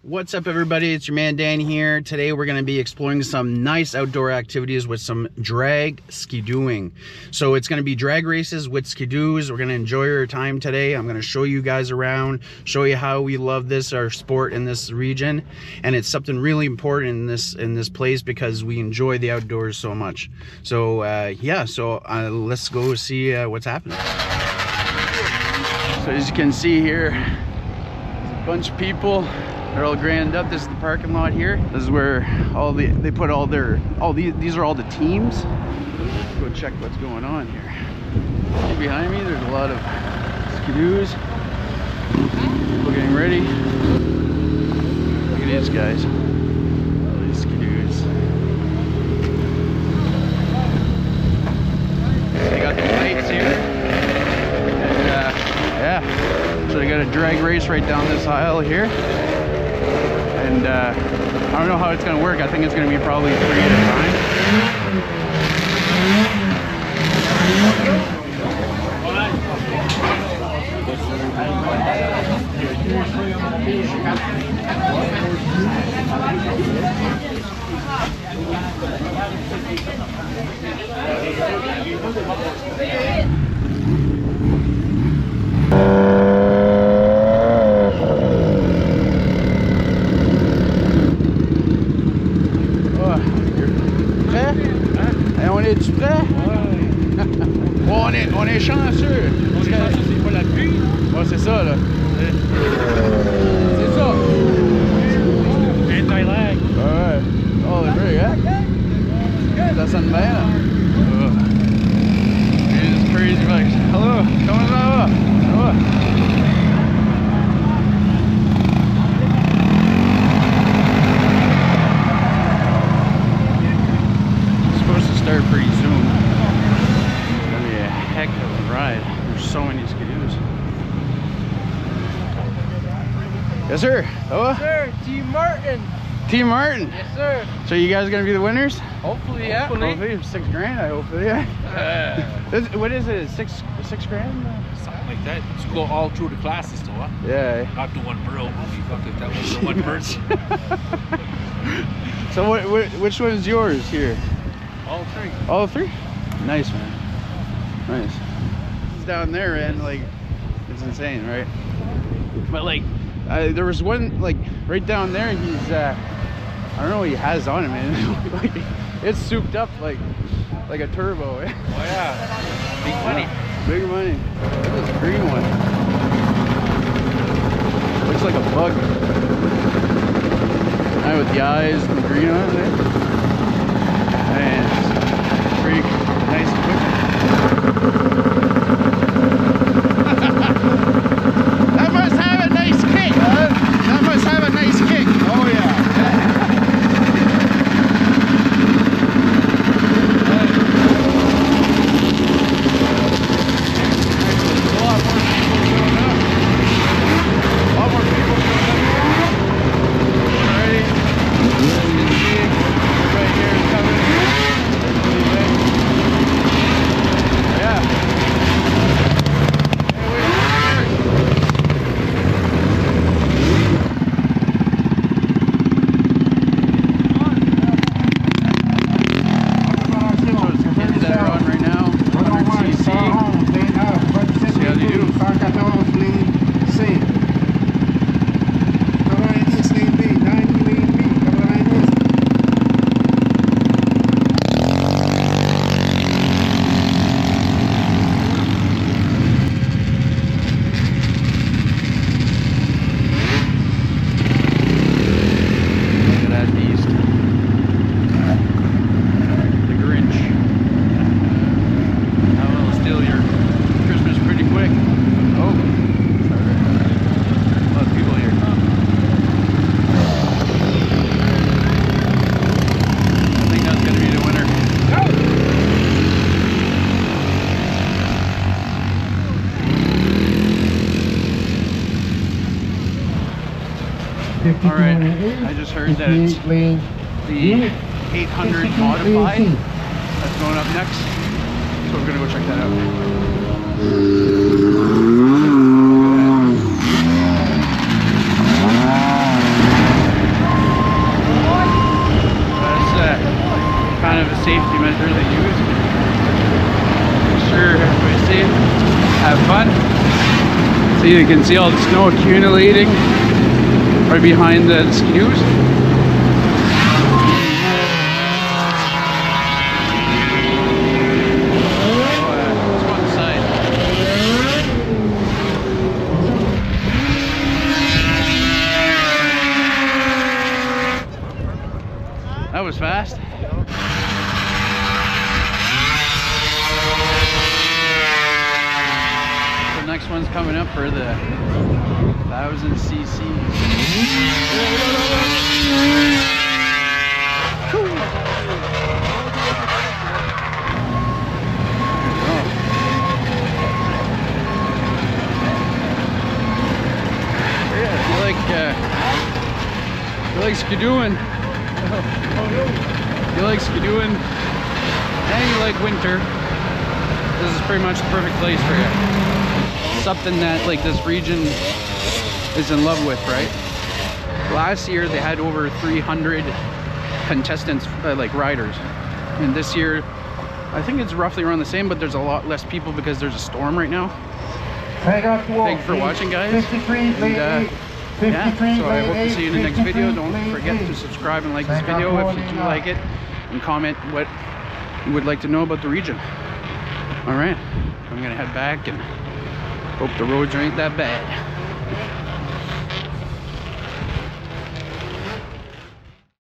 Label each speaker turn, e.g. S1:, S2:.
S1: What's up, everybody? It's your man Dan here. Today we're going to be exploring some nice outdoor activities with some drag skidooing. So it's going to be drag races with skidoos. We're going to enjoy our time today. I'm going to show you guys around, show you how we love this, our sport in this region, and it's something really important in this place because we enjoy the outdoors so much. So yeah, so let's go see what's happening. So as you can see here, there's a bunch of people. They're all grand up. This is the parking lot here. This is where they put these are all the teams. Let's go check what's going on here. See behind me, there's a lot of skidoos. People getting ready. Look at these guys. All these skidoos. They got the lights here. And yeah, so they got a drag race right down this aisle here. And I don't know how it's going to work. I think it's going to be probably 3 at a time. Es-tu prêt? Bon, on est chanceux. C'est pas la pluie. Ouais, c'est ça, là. C'est ça. Anti-lag. Ouais. Oh, they're very good. Ça sonne bien, là. It's crazy bikes. Hello, comment ça va? Ça va? Start pretty soon. It's gonna be a heck of a ride. There's so many skidoos. Yes, sir. Oh,
S2: yes, sir. Team Martin.
S1: Team Martin.
S2: Yes, sir.
S1: So you guys gonna be the winners?
S2: Hopefully, yeah.
S1: Hopefully, 6 grand. I hope. Yeah. What is it? 6 grand?
S3: Something like that. Just go all through the classes, though. Huh?
S1: Yeah.
S3: Not the one bro. If that was the one person.
S1: So which one is yours here?
S3: All 3.
S1: All 3? Nice, man. Nice. It's down there, and like, it's insane, right? But like, there was one like right down there. He's I don't know what he has on him, man. Like, it's souped up like a turbo.
S3: Oh yeah, big money.
S1: Big money. Look at this green one. Looks like a bug. Right, with the eyes and the green on it there. Man, pretty nice equipment. That must have a nice kick, huh? That must have a nice kick. Oh yeah. A lot more people going up. Alrighty. Right here is coming. Alright, I just heard that it's the 800 modified that's going up next, so we're going to go check that out.
S4: See, you can see all the snow accumulating right behind the skidoos. Let's go inside. That was fast. The next one's coming up for the 1000 cc. You like skidooing. You like skidooing and you like winter. This is pretty much the perfect place for you. Something that like this region is in love with, right? Last year they had over 300 contestants, like riders, and this year I think it's roughly around the same, but there's a lot less people because there's a storm right now. Thanks for watching, guys. And, yeah, so I hope to see you in the next video. Don't forget to subscribe and like this video if you do like it, and comment what you would like to know about the region. All right, I'm gonna head back and hope the roads ain't that bad.